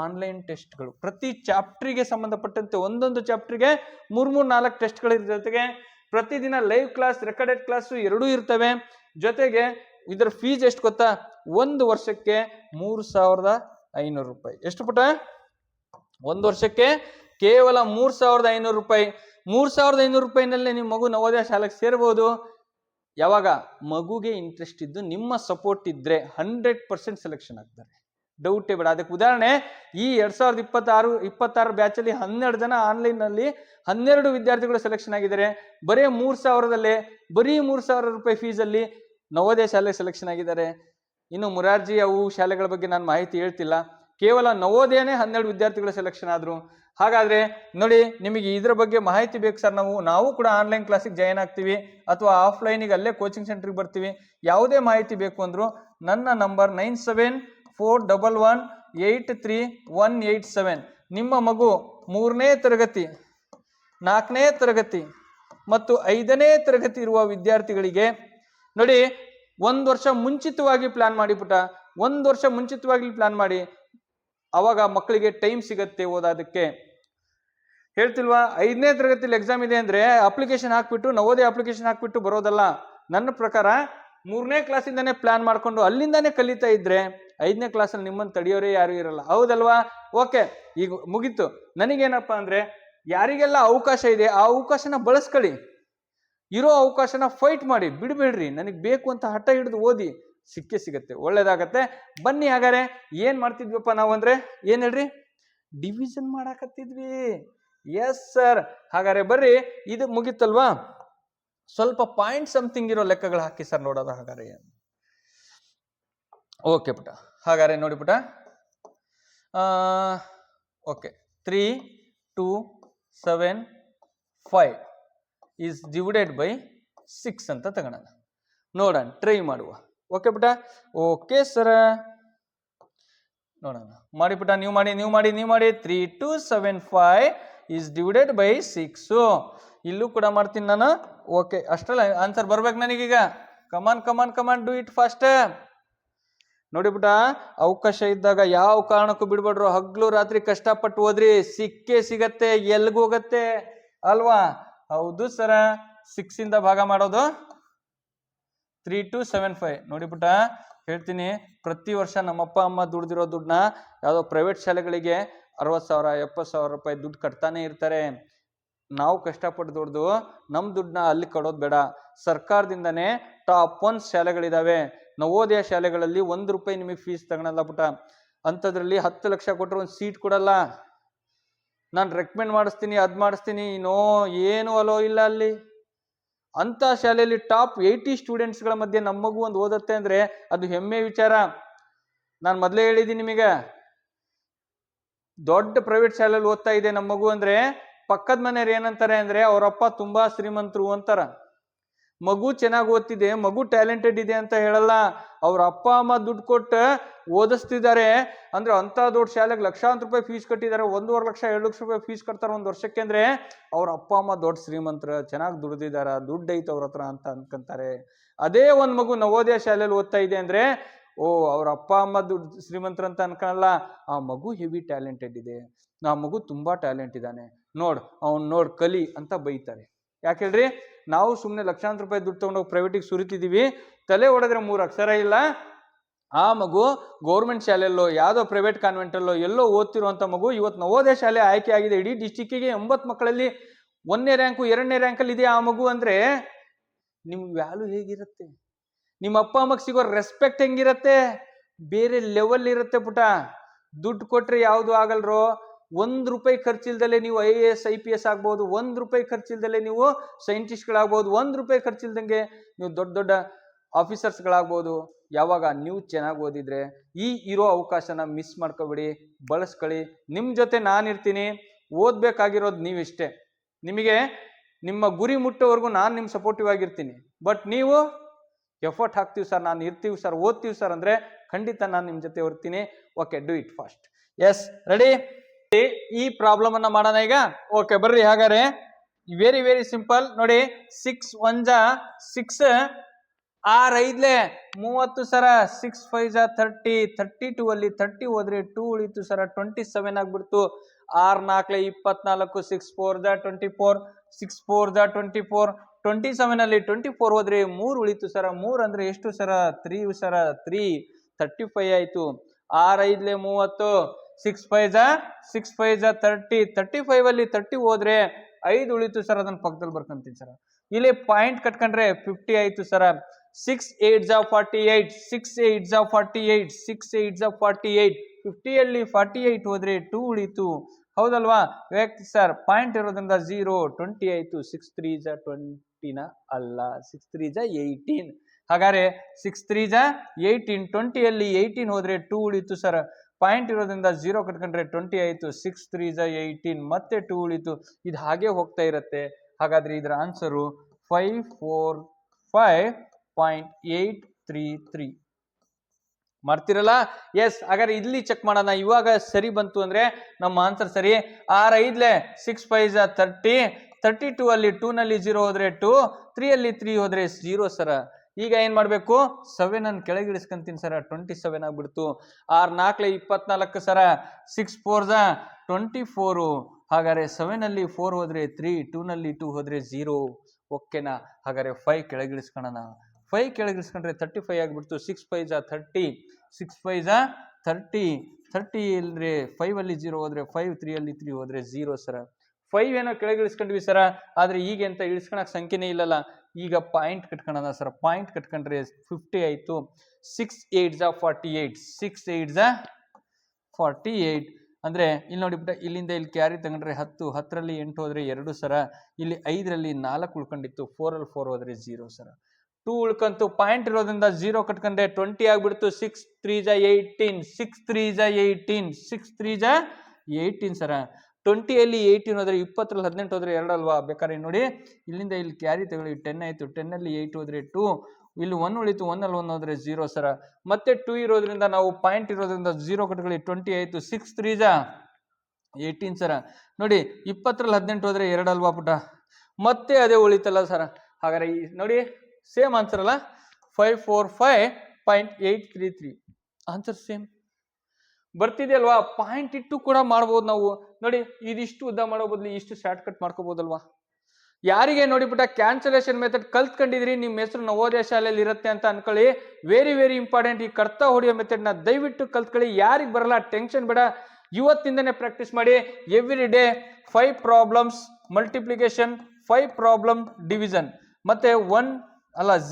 ಆನ್ಲೈನ್ ಟೆಸ್ಟ್ಗಳು. ಪ್ರತಿ ಚಾಪ್ಟರ್ಗೆ ಸಂಬಂಧಪಟ್ಟಂತೆ ಒಂದೊಂದು ಚಾಪ್ಟರ್ಗೆ 3-4 ಟೆಸ್ಟ್ಗಳ ಜೊತೆಗೆ ಪ್ರತಿದಿನ ಲೈವ್ ಕ್ಲಾಸ್, ರೆಕಾರ್ಡೆಡ್ ಕ್ಲಾಸು ಎರಡೂ ಇರ್ತವೆ. ಜೊತೆಗೆ ಇದರ ಫೀಸ್ ಎಷ್ಟು ಗೊತ್ತಾ, 1 ವರ್ಷಕ್ಕೆ 3,500 ರೂಪಾಯಿ. ಎಷ್ಟು ಪುಟ? 1 ವರ್ಷಕ್ಕೆ ಕೇವಲ 3,500 ರೂಪಾಯಿ. 3,500 ರೂಪಾಯಿನಲ್ಲೇ ನಿಮ್ಮ ಮಗು ನವೋದಯ ಶಾಲೆಗೆ ಸೇರ್ಬೋದು. ಯಾವಾಗ ಮಗುಗೆ ಇಂಟ್ರೆಸ್ಟ್ ಇದ್ದು ನಿಮ್ಮ ಸಪೋರ್ಟ್ ಇದ್ರೆ 100% ಸೆಲೆಕ್ಷನ್ ಆಗ್ತಾರೆ, ಡೌಟೇ ಬೇಡ. ಅದಕ್ಕೆ ಉದಾಹರಣೆ ಈ 2026 ಬ್ಯಾಚಲ್ಲಿ 12 ಜನ ಆನ್ಲೈನ್ನಲ್ಲಿ 12 ವಿದ್ಯಾರ್ಥಿಗಳು ಸೆಲೆಕ್ಷನ್ ಆಗಿದ್ದಾರೆ. ಬರೀ 3,000 ಬರೀ 3,000 ರೂಪಾಯಿ ಫೀಸಲ್ಲಿ ನವೋದಯ ಶಾಲೆ ಸೆಲೆಕ್ಷನ್ ಆಗಿದ್ದಾರೆ. ಇನ್ನು ಮುರಾರ್ಜಿ ಅವು ಶಾಲೆಗಳ ಬಗ್ಗೆ ನಾನು ಮಾಹಿತಿ ಹೇಳ್ತಿಲ್ಲ. ಕೇವಲ ನವೋದಯನೇ 12 ವಿದ್ಯಾರ್ಥಿಗಳು ಸೆಲೆಕ್ಷನ್ ಆದ್ರು. ಹಾಗಾದ್ರೆ ನೋಡಿ, ನಿಮಗೆ ಇದ್ರ ಬಗ್ಗೆ ಮಾಹಿತಿ ಬೇಕು ಸರ್, ನಾವು ಕೂಡ ಆನ್ಲೈನ್ ಕ್ಲಾಸಿಗೆ ಜಾಯಿನ್ ಆಗ್ತೀವಿ ಅಥವಾ ಆಫ್ಲೈನಿಗೆ ಅಲ್ಲೇ ಕೋಚಿಂಗ್ ಸೆಂಟ್ರಿಗೆ ಬರ್ತೀವಿ, ಯಾವುದೇ ಮಾಹಿತಿ ಬೇಕು ಅಂದ್ರು ನನ್ನ ನಂಬರ್ 9741183187. ನಿಮ್ಮ ಮಗು 3ನೇ ತರಗತಿ 4ನೇ ತರಗತಿ ಮತ್ತು 5ನೇ ತರಗತಿ ಇರುವ ವಿದ್ಯಾರ್ಥಿಗಳಿಗೆ ನೋಡಿ, 1 ವರ್ಷ ಮುಂಚಿತವಾಗಿ ಪ್ಲಾನ್ ಮಾಡಿ ಪುಟ, 1 ವರ್ಷ ಮುಂಚಿತವಾಗಿ ಪ್ಲಾನ್ ಮಾಡಿ. ಅವಾಗ ಮಕ್ಕಳಿಗೆ ಟೈಮ್ ಸಿಗತ್ತೆ ಓದೋದಕ್ಕೆ. ಹೇಳ್ತಿಲ್ವಾ, 5ನೇ ತರಗತಿಲಿ ಎಕ್ಸಾಮ್ ಇದೆ ಅಂದ್ರೆ ಅಪ್ಲಿಕೇಶನ್ ಹಾಕ್ಬಿಟ್ಟು ನವೋದಯ ಅಪ್ಲಿಕೇಶನ್ ಹಾಕ್ಬಿಟ್ಟು ಬರೋದಲ್ಲ. ನನ್ನ ಪ್ರಕಾರ 3ನೇ ಕ್ಲಾಸಿಂದಾನೇ ಪ್ಲಾನ್ ಮಾಡ್ಕೊಂಡು ಅಲ್ಲಿಂದಾನೇ ಕಲಿತಾ ಇದ್ರೆ 5ನೇ ಕ್ಲಾಸಲ್ಲಿ ನಿಮ್ಮನ್ನು ತಡೆಯೋರೇ ಯಾರು ಇರಲ್ಲ. ಹೌದಲ್ವಾ? ಓಕೆ, ಈಗ ಮುಗೀತು. ನನಗೇನಪ್ಪ ಅಂದ್ರೆ, ಯಾರಿಗೆಲ್ಲ ಅವಕಾಶ ಇದೆ ಆ ಅವಕಾಶನ ಬಳಸ್ಕೊಳ್ಳಿ, ಇರೋ ಅವಕಾಶನ ಫೈಟ್ ಮಾಡಿ, ಬಿಡಬೇಡ್ರಿ. ನನಗೆ ಬೇಕು ಅಂತ ಹಠ ಹಿಡಿದು ಓದಿ, ಸಿಕ್ಕೇ ಸಿಗತ್ತೆ, ಒಳ್ಳೇದಾಗತ್ತೆ. ಬನ್ನಿ ಹಾಗಾದ್ರೆ ಏನ್ ಮಾಡ್ತಿದ್ವಪ್ಪ ನಾವು ಅಂದ್ರೆ, ಏನ್ ಹೇಳ್ರಿ, ಡಿವಿಷನ್ ಮಾಡಾಕತ್ತಿದ್ವಿ. S sir. ಹಾಗಾದ್ರೆ ಬರ್ರಿ, ಇದು ಮುಗಿತಲ್ವಾ, ಸ್ವಲ್ಪ ಪಾಯಿಂಟ್ ಸಮಥಿಂಗ್ ಇರೋ ಲೆಕ್ಕಗಳು ಹಾಕಿ ಸರ್ ನೋಡೋದ. ಹಾಗಾದ್ರೆ ಓಕೆ ಪುಟ, ಹಾಗಾದ್ರೆ ನೋಡಿ ಪುಟ, ಓಕೆ 3, 2, 7, 5 is divided by 6 ಅಂತ ತಗೋಣ, ನೋಡೋಣ, ಟ್ರೈ ಮಾಡುವ. ಓಕೆ ಪುಟ, ಓಕೆ ಸರ್, ನೋಡೋಣ, ಮಾಡಿ ಪುಟ, ನೀವು ಮಾಡಿ 3275 is divided by 6. ಇಲ್ಲೂ ಕೂಡ ಮಾಡ್ತೀನಿ ನಾನು. ಓಕೆ, ಅಷ್ಟಲ್ಲ ಆನ್ಸರ್ ಬರ್ಬೇಕು ನನಗೀಗ. ಕಮಾನ್ ಡೂ ಇಟ್ ಫಾಸ್ಟ್. ನೋಡಿ ಪುಟ, ಅವಕಾಶ ಇದ್ದಾಗ ಯಾವ ಕಾರಣಕ್ಕೂ ಬಿಡ್ಬೇಡ್ರು, ಹಗ್ಲು ರಾತ್ರಿ ಕಷ್ಟಪಟ್ಟು ಹೋದ್ರಿ, ಸಿಕ್ಕೇ ಸಿಗತ್ತೆ, ಎಲ್ಗೋಗತ್ತೆ ಅಲ್ವಾ? ಹೌದು ಸರ. 6 ಇಂದ ಭಾಗ ಮಾಡೋದು 3275. ನೋಡಿ ಪುಟ, ಹೇಳ್ತೀನಿ, ಪ್ರತಿ ವರ್ಷ ನಮ್ಮಪ್ಪ ಅಮ್ಮ ದುಡ್ದಿರೋ ದುಡ್ಡನ್ನ ಯಾವುದೋ ಪ್ರೈವೇಟ್ ಶಾಲೆಗಳಿಗೆ 60,000 70,000 ರೂಪಾಯಿ ದುಡ್ಡು ಕಟ್ತಾನೆ ಇರ್ತಾರೆ. ನಾವು ಕಷ್ಟಪಟ್ಟು ದುಡ್ದು ನಮ್ಮ ದುಡ್ಡನ್ನ ಅಲ್ಲಿ ಕೊಡೋದು ಬೇಡ. ಸರ್ಕಾರದಿಂದನೇ ಟಾಪ್ 1 ಶಾಲೆಗಳಿದಾವೆ. ನವೋದಯ ಶಾಲೆಗಳಲ್ಲಿ 1 ರೂಪಾಯಿ ನಿಮಗೆ ಫೀಸ್ ತಗೊಳಲ್ಲ ಪುಟ. ಅಂಥದ್ರಲ್ಲಿ 10 ಲಕ್ಷ ಕೊಟ್ಟರು ಒಂದು ಸೀಟ್ ಕೊಡಲ್ಲ. ನಾನು ರೆಕಮೆಂಡ್ ಮಾಡಿಸ್ತೀನಿ, ಅದ್ ಮಾಡಿಸ್ತೀನಿ, ಏನು ಅಲೋ ಇಲ್ಲ ಅಲ್ಲಿ. ಅಂತ ಶಾಲೆಯಲ್ಲಿ ಟಾಪ್ 80 ಸ್ಟೂಡೆಂಟ್ಸ್ಗಳ ಮಧ್ಯೆ ನಮ್ಮ ಮಗು ಒಂದು ಓದತ್ತೆ ಅಂದ್ರೆ ಅದು ಹೆಮ್ಮೆ ವಿಚಾರ. ನಾನು ಮೊದಲೇ ಹೇಳಿದ್ದೀನಿ ನಿಮಗೆ, ದೊಡ್ಡ ಪ್ರೈವೇಟ್ ಶಾಲೆಯಲ್ಲಿ ಓದ್ತಾ ಇದೆ ನಮ್ಮ ಮಗು ಅಂದ್ರೆ ಪಕ್ಕದ ಮನೆಯವ್ರು ಏನಂತಾರೆ ಅಂದ್ರೆ ಅವರಪ್ಪ ತುಂಬಾ ಶ್ರೀಮಂತರು ಅಂತಾರ. ಮಗು ಚೆನ್ನಾಗಿ ಓದ್ತಿದೆ, ಮಗು ಟ್ಯಾಲೆಂಟೆಡ್ ಇದೆ ಅಂತ ಹೇಳಲ್ಲ. ಅವ್ರ ಅಪ್ಪ ಅಮ್ಮ ದುಡ್ಡು ಕೊಟ್ಟು ಓದಿಸ್ತಿದ್ದಾರೆ ಅಂದ್ರೆ ಅಂತ ದೊಡ್ಡ ಶಾಲೆಗೆ ಲಕ್ಷಾಂತರ ರೂಪಾಯಿ ಫೀಸ್ ಕಟ್ಟಿದ್ದಾರೆ, 1.5 ಲಕ್ಷ 2 ಲಕ್ಷ ರೂಪಾಯಿ ಫೀಸ್ ಕಟ್ತಾರೆ ಒಂದು ವರ್ಷಕ್ಕೆ ಅಂದ್ರೆ ಅವ್ರ ಅಪ್ಪ ಅಮ್ಮ ದೊಡ್ಡ ಶ್ರೀಮಂತರ, ಚೆನ್ನಾಗಿ ದುಡ್ದಿದಾರ, ದುಡ್ಡು ಐತೆ ಅವ್ರ ಹತ್ರ ಅಂತ ಅನ್ಕೊಂತಾರೆ. ಅದೇ ಒಂದ್ ಮಗು ನವೋದಯ ಶಾಲೆಯಲ್ಲಿ ಓದ್ತಾ ಇದೆ ಅಂದ್ರೆ ಅವ್ರ ಅಪ್ಪ ಅಮ್ಮ ದುಡ್ಡು ಶ್ರೀಮಂತರ ಅಂತ ಅನ್ಕೊಳ್ಳಲ್ಲ, ಆ ಮಗು ಹೆವಿ ಟ್ಯಾಲೆಂಟೆಡ್ ಇದೆ, ಆ ಮಗು ತುಂಬಾ ಟ್ಯಾಲೆಂಟ್ ಇದ್ದಾನೆ, ನೋಡ್ ಕಲಿ ಅಂತ ಬೈತಾರೆ. ಯಾಕೆ ಹೇಳ್ರಿ, ನಾವು ಸುಮ್ಮನೆ ಲಕ್ಷಾಂತರ ರೂಪಾಯಿ ದುಡ್ಡು ತಗೊಂಡೋಗಿ ಪ್ರೈವೇಟಿಗೆ ಸುರಿತಿದೀವಿ, ತಲೆ ಹೊಡೆದ್ರೆ 3 ಅಕ್ಷರ ಇಲ್ಲ. ಆ ಮಗು ಗೌರ್ಮೆಂಟ್ ಶಾಲೆಯಲ್ಲೋ ಯಾವುದೋ ಪ್ರೈವೇಟ್ ಕಾನ್ವೆಂಟಲ್ಲೋ ಎಲ್ಲೋ ಓದ್ತಿರುವಂಥ ಮಗು ಇವತ್ತು ನವೋದಯ ಶಾಲೆ ಆಯ್ಕೆ ಆಗಿದೆ. ಇಡೀ ಡಿಸ್ಟಿಕ್ಕಿಗೆ 80 ಮಕ್ಕಳಲ್ಲಿ 1ನೇ ರ್ಯಾಂಕು 2ನೇ ರ್ಯಾಂಕಲ್ಲಿ ಇದೆ ಆ ಮಗು ಅಂದ್ರೆ ನಿಮ್ಗೆ ವ್ಯಾಲ್ಯೂ ಹೇಗಿರುತ್ತೆ, ನಿಮ್ಮ ಅಪ್ಪ ಅಮ್ಮಗೆ ಸಿಗೋ ರೆಸ್ಪೆಕ್ಟ್ ಹೆಂಗಿರತ್ತೆ, ಬೇರೆ ಲೆವೆಲ್ ಇರುತ್ತೆ ಪುಟ. ದುಡ್ಡು ಕೊಟ್ರೆ ಯಾವುದು ಆಗಲ್ರೋ. 1 ರೂಪಾಯಿ ಖರ್ಚಿಲ್ದಲೆ ನೀವು IAS IPS ಆಗ್ಬಹುದು, 1 ರೂಪಾಯಿ ಖರ್ಚಿಲ್ದಲೆ ನೀವು ಸೈಂಟಿಸ್ಟ್ಗಳಾಗ್ಬಹುದು, 1 ರೂಪಾಯಿ ಖರ್ಚಿಲ್ದಂಗೆ ನೀವು ದೊಡ್ಡ ದೊಡ್ಡ ಆಫೀಸರ್ಸ್ಗಳಾಗ್ಬೋದು. ಯಾವಾಗ ನೀವು ಚೆನ್ನಾಗಿ ಓದಿದ್ರೆ ಈ ಇರೋ ಅವಕಾಶನ ಮಿಸ್ ಮಾಡ್ಕೋಬೇಡಿ, ಬಳಸ್ಕೊಳ್ಳಿ. ನಿಮ್ಮ ಜೊತೆ ನಾನಿರ್ತೀನಿ, ಓದ್ಬೇಕಾಗಿರೋದು ನೀವಿಷ್ಟೇ. ನಿಮಗೆ ನಿಮ್ಮ ಗುರಿ ಮುಟ್ಟೋವರೆಗೂ ನಾನು ನಿಮ್ಮ ಸಪೋರ್ಟಿವ್ ಆಗಿರ್ತೀನಿ. ಬಟ್ ನೀವು ಎಫರ್ಟ್ ಹಾಕ್ತೀವಿ ಸರ್, ನಾನು ಇರ್ತೀವಿ ಸರ್, ಓದ್ತೀವಿ ಸರ್ ಅಂದ್ರೆ ಖಂಡಿತ ನಾನು ನಿಮ್ಮ ಜೊತೆ ಇರ್ತೀನಿ. Okay, do it fast. Yes, ready? ಈ ಪ್ರಾಬ್ಲಮ್ ಅನ್ನ ಮಾಡೋಣ ಈಗ. ಓಕೆ ಬರ್ರಿ, ಹಾಗಾದ್ರೆ ವೆರಿ ವೆರಿ ಸಿಂಪಲ್. ನೋಡಿ, 6 1 6, 6 5 30 ಸರ, 6 5 30, 32 ಅಲ್ಲಿ 30 ಹೋದ್ರೆ 2 ಉಳಿತು ಸರ, 27 ಆಗ್ಬಿಡ್ತು. 6 4 24, 6 4 24, 6 4 24, 27 ಅಲ್ಲಿ 24 ಹೋದ್ರೆ 3 ಉಳಿತು ಸರ. 3 ಅಂದ್ರೆ ಎಷ್ಟು ಸರ? 3 ಸರ, 3 35 ಆಯ್ತು. 6 5 30, 6 5 30, 35 ಅಲ್ಲಿ 30 ಹೋದ್ರೆ 5 ಉಳಿತು ಸರ್. ಅದನ್ನ ಪಕ್ಕದಲ್ಲಿ ಬರ್ಕೊಂತೀನಿ ಸರ್. ಇಲ್ಲಿ ಪಾಯಿಂಟ್ ಕಟ್ಕೊಂಡ್ರೆ 50 ಆಯ್ತು ಸರ. 6 8 48, 6 8 48, 6 8 48, 50ಯಲ್ಲಿ 48 ಹೋದ್ರೆ 2 ಉಳಿತು, ಹೌದಲ್ವಾ? ಸರ್ ಪಾಯಿಂಟ್ ಇರೋದ್ರಿಂದ 0 20 ಆಯ್ತು. 6 3 20 ಅಲ್ಲ, 6 3 18. ಹಾಗಾದ್ರೆ 6 3 18, 20ಯಲ್ಲಿ 18 ಹೋದ್ರೆ 2 ಉಳಿತು ಸರ್. ಪಾಯಿಂಟ್ ಇರೋದ್ರಿಂದ 0 ಕಟ್ಕೊಂಡ್ರೆ 20 ಆಯ್ತು. 6 3 18, ಮತ್ತೆ 2 ಉಳಿತು. ಇದು ಹಾಗೆ ಹೋಗ್ತಾ ಇರತ್ತೆ. ಹಾಗಾದ್ರೆ ಇದರ ಆನ್ಸರು 545.833. ಮಾಡ್ತಿರಲ್ಲ? ಎಸ್. ಹಾಗಾದ್ರೆ ಇಲ್ಲಿ ಚೆಕ್ ಮಾಡೋಣ. ಇವಾಗ ಸರಿ ಬಂತು ಅಂದ್ರೆ ನಮ್ಮ ಆನ್ಸರ್ ಸರಿ. 6 5 6 5 30, 32 ಅಲ್ಲಿ 2 ನಲ್ಲಿ 0 ಹೋದ್ರೆ 2, 3 ಅಲ್ಲಿ 3 ಹೋದ್ರೆ 0 ಸರ. ಈಗ ಏನ್ ಮಾಡ್ಬೇಕು? 7 ಅನ್ನು ಕೆಳಗಿಳಿಸ್ಕೊಂತೀನಿ ಸರ, 27 ಆಗ್ಬಿಡ್ತು. 6 4 24 ಸರ, 6 4 24. ಹಾಗಾದ್ರೆ 7 ಅಲ್ಲಿ 4 ಹೋದ್ರೆ 3, 2 ನಲ್ಲಿ 2 ಹೋದ್ರೆ 0. ಓಕೆನಾ? ಹಾಗಾದ್ರೆ 5 ಕೆಳಗಿಳಿಸ್ಕೊಳ್ಳೋಣ. 5 ಕೆಳಗಿಳಿಸ್ಕೊಂಡ್ರೆ 35 ಆಗ್ಬಿಡ್ತು. 6 5 30, 6 5 30, 30 ಇಲ್ದ್ರೆ 5 ಅಲ್ಲಿ 0 ಹೋದ್ರೆ 5, 3 ಅಲ್ಲಿ 3 ಹೋದ್ರೆ 0 ಸರ. 5 ಏನೋ ಕೆಳಗಿಳಿಸ್ಕೊಂಡ್ವಿ ಸರ, ಆದ್ರೆ ಈಗ ಅಂತ ಇಳಿಸ್ಕೊಳಕ್ ಸಂಖ್ಯೆನೇ ಇಲ್ಲಲ್ಲ. ಈಗ ಪಾಯಿಂಟ್ ಕಟ್ಕೊಳ್ಳೋಣ ಸರ್. ಪಾಯಿಂಟ್ ಕಟ್ಕೊಂಡ್ರೆ 50 ಆಯ್ತು. 6 8 48, 6 8 48 ಅಂದ್ರೆ ಇಲ್ಲಿ ನೋಡಿಬಿಟ್ಟ, ಇಲ್ಲಿಂದ ಇಲ್ಲಿ ಕ್ಯಾರಿ ತಗೊಂಡ್ರೆ 10, 10ರಲ್ಲಿ 8 ಹೋದ್ರೆ 2 ಸರ. ಇಲ್ಲಿ 5ರಲ್ಲಿ 4 ಉಳ್ಕೊಂಡಿತ್ತು, 4 ಅಲ್ಲಿ 4 ಹೋದ್ರೆ 0 ಸರ. 2 ಉಳ್ಕಂತು. ಪಾಯಿಂಟ್ ಇರೋದ್ರಿಂದ 0 ಕಟ್ಕೊಂಡ್ರೆ 20 ಆಗ್ಬಿಡ್ತು. 6 3 18, 6 3 18, 6 3 18 ಸರ. 20ಯಲ್ಲಿ 18 ಹೋದ್ರೆ 20ರಲ್ಲಿ 18 ಹೋದ್ರೆ 2 ಅಲ್ವಾ? ಬೇಕಾದ್ರೆ ನೋಡಿ, ಇಲ್ಲಿಂದ ಇಲ್ಲಿ ಕ್ಯಾರಿ ತಗೊಳ್ಳಿ, 10 ಆಯ್ತು. 10ನಲ್ಲಿ 8 ಹೋದ್ರೆ 2, ಇಲ್ಲಿ 1 ಉಳಿತು, 1 ಅಲ್ಲಿ 1 ಹೋದ್ರೆ 0 ಸರ. ಮತ್ತೆ 2 ಇರೋದ್ರಿಂದ ನಾವು ಪಾಯಿಂಟ್ ಇರೋದ್ರಿಂದ 0 ಕಟ್ಕೊಳ್ಳಿ, 20 ಆಯ್ತು. 6 3 18 ಸರ. ನೋಡಿ 20ರಲ್ಲಿ 18 ಹೋದ್ರೆ 2 ಅಲ್ವಾ ಪುಟ? ಮತ್ತೆ ಅದೇ ಉಳಿತಲ್ಲ ಸರ. ಹಾಗಾದ್ರೆ ನೋಡಿ ಸೇಮ್ ಆನ್ಸರ್ ಅಲ್ಲ, 545.833. ಆನ್ಸರ್ ಸೇಮ್ ಬರ್ತಿದೆ ಅಲ್ವಾ? ಪಾಯಿಂಟ್ ಇಟ್ಟು ಕೂಡ ಮಾಡ್ಬೋದು ನಾವು. ನೋಡಿ, ಇದಿಷ್ಟು ಉದ್ದ ಮಾಡೋ ಬದಲು ಇಷ್ಟು ಶಾರ್ಟ್ ಕಟ್ ಮಾಡ್ಕೋಬಹುದಲ್ವಾ? ಯಾರಿಗೆ ನೋಡಿಬಿಟ್ಟ ಕ್ಯಾನ್ಸಲೇಷನ್ ಮೆಥಡ್ ಕಲ್ತ್ಕೊಂಡಿದ್ರಿ, ನಿಮ್ಮ ಹೆಸರು ನವೋದಯ ಶಾಲೆಯಲ್ಲಿ ಇರುತ್ತೆ ಅಂತ ಅನ್ಕೊಳ್ಳಿ. Very very important. ಈ ಕರ್ತ ಹೊಡೆಯೋ ಮೆಥಡ್ ನ ದಯವಿಟ್ಟು ಕಲ್ತ್ಕೊಳ್ಳಿ. ಯಾರಿಗೆ ಬರಲ್ಲ ಟೆನ್ಷನ್ ಬೇಡ, ಇವತ್ತಿಂದನೇ ಪ್ರಾಕ್ಟೀಸ್ ಮಾಡಿ. Every day 5 problems multiplication, 5 problem division, ಮತ್ತೆ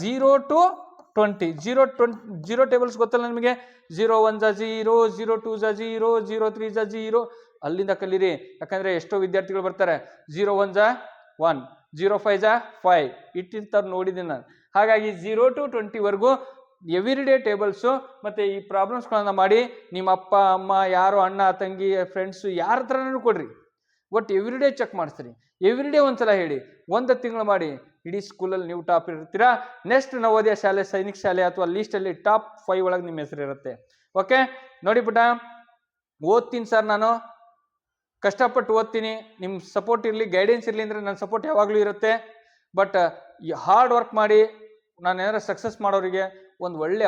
0 to 20. 0 ಟೇಬಲ್ಸ್ ಗೊತ್ತಲ್ಲ ನಿಮಗೆ? 0 1 0, 0 2 0, 0 3 0. ಅಲ್ಲಿಂದ ಕಲೀರಿ. ಯಾಕಂದ್ರೆ ಎಷ್ಟೋ ವಿದ್ಯಾರ್ಥಿಗಳು ಬರ್ತಾರೆ 0 1 1, 0 5 5 ಇಟ್ಟಿರ್ತಾರೆ, ನೋಡಿದ್ದೀನಿ ನಾನು. ಹಾಗಾಗಿ 0 to 20 ವರೆಗೂ ಎವ್ರಿ ಡೇ ಟೇಬಲ್ಸು ಮತ್ತೆ ಈ ಪ್ರಾಬ್ಲಮ್ಸ್ಗಳನ್ನ ಮಾಡಿ ನಿಮ್ಮ ಅಪ್ಪ ಅಮ್ಮ, ಯಾರೋ ಅಣ್ಣ ತಂಗಿ ಫ್ರೆಂಡ್ಸು ಯಾರ ಹತ್ರನೂ ಕೊಡ್ರಿ. ಒಟ್ಟು ಎವ್ರಿ ಡೇ ಚೆಕ್ ಮಾಡಿಸ್ರಿ. ಎವ್ರಿ ಡೇ ಒಂದ್ಸಲ ಹೇಳಿ. 1 ತಿಂಗಳು ಮಾಡಿ. ಇಡೀ ಸ್ಕೂಲಲ್ಲಿ ನೀವು ಟಾಪ್ ಇರ್ತೀರಾ. ನೆಕ್ಸ್ಟ್ ನವೋದಯ ಶಾಲೆ, ಸೈನಿಕ ಶಾಲೆ ಅಥವಾ ಲೀಸ್ಟಲ್ಲಿ ಟಾಪ್ 5 ಒಳಗೆ ನಿಮ್ಮ ಹೆಸರು ಇರುತ್ತೆ. ಓಕೆ, ನೋಡಿ ಪುಟ, ಓದ್ತೀನಿ ಸರ್, ನಾನು ಕಷ್ಟಪಟ್ಟು ಓದ್ತೀನಿ. ನಿಮ್ಮ ಸಪೋರ್ಟ್ ಇರಲಿ, ಗೈಡೆನ್ಸ್ ಇರಲಿ ಅಂದರೆ ನನ್ನ ಸಪೋರ್ಟ್ ಯಾವಾಗಲೂ ಇರುತ್ತೆ. ಬಟ್ ಹಾರ್ಡ್ ವರ್ಕ್ ಮಾಡಿ ನಾನು ಏನಾದ್ರು ಸಕ್ಸಸ್ ಮಾಡೋರಿಗೆ ಒಂದು ಒಳ್ಳೆ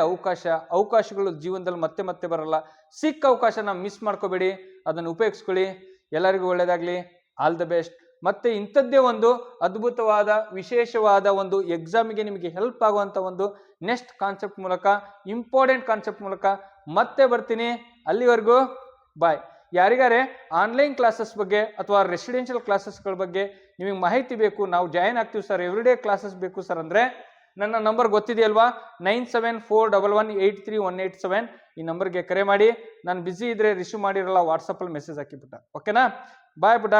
ಅವಕಾಶಗಳು ಜೀವನದಲ್ಲಿ ಮತ್ತೆ ಮತ್ತೆ ಬರಲ್ಲ. ಸಿಕ್ಕ ಅವಕಾಶನ ಮಿಸ್ ಮಾಡ್ಕೋಬೇಡಿ, ಅದನ್ನು ಉಪಯೋಗಿಸ್ಕೊಳ್ಳಿ. ಎಲ್ಲರಿಗೂ ಒಳ್ಳೆಯದಾಗಲಿ. All the best. ಮತ್ತೆ ಇಂಥದ್ದೇ ಒಂದು ಅದ್ಭುತವಾದ ವಿಶೇಷವಾದ ಒಂದು ಎಕ್ಸಾಮಿಗೆ ನಿಮಗೆ ಹೆಲ್ಪ್ ಆಗುವಂಥ ಒಂದು ನೆಕ್ಸ್ಟ್ ಕಾನ್ಸೆಪ್ಟ್ ಮೂಲಕ, ಇಂಪಾರ್ಟೆಂಟ್ ಕಾನ್ಸೆಪ್ಟ್ ಮೂಲಕ ಮತ್ತೆ ಬರ್ತೀನಿ. ಅಲ್ಲಿವರೆಗೂ ಬಾಯ್. ಯಾರಿಗಾರೆ ಆನ್ಲೈನ್ ಕ್ಲಾಸಸ್ ಬಗ್ಗೆ ಅಥವಾ ರೆಸಿಡೆನ್ಷಿಯಲ್ ಕ್ಲಾಸಸ್ಗಳ ಬಗ್ಗೆ ನಿಮಗೆ ಮಾಹಿತಿ ಬೇಕು, ನಾವು ಜಾಯಿನ್ ಆಗ್ತೀವಿ ಸರ್, ಎವ್ರಿ ಡೇ ಕ್ಲಾಸಸ್ ಬೇಕು ಸರ್ ಅಂದರೆ ನನ್ನ ನಂಬರ್ ಗೊತ್ತಿದೆಯಲ್ವಾ? 9741831887. ಈ ನಂಬರ್ಗೆ ಕರೆ ಮಾಡಿ. ನಾನು ಬ್ಯುಸಿ ಇದ್ರೆ ರಿಸೀವ್ ಮಾಡಿರಲ್ಲ, ವಾಟ್ಸಪ್ಪಲ್ಲಿ ಮೆಸೇಜ್ ಹಾಕಿಬಿಟ್ಟ. ಓಕೆನಾ? ಬಾಯ್ ಪುಟ.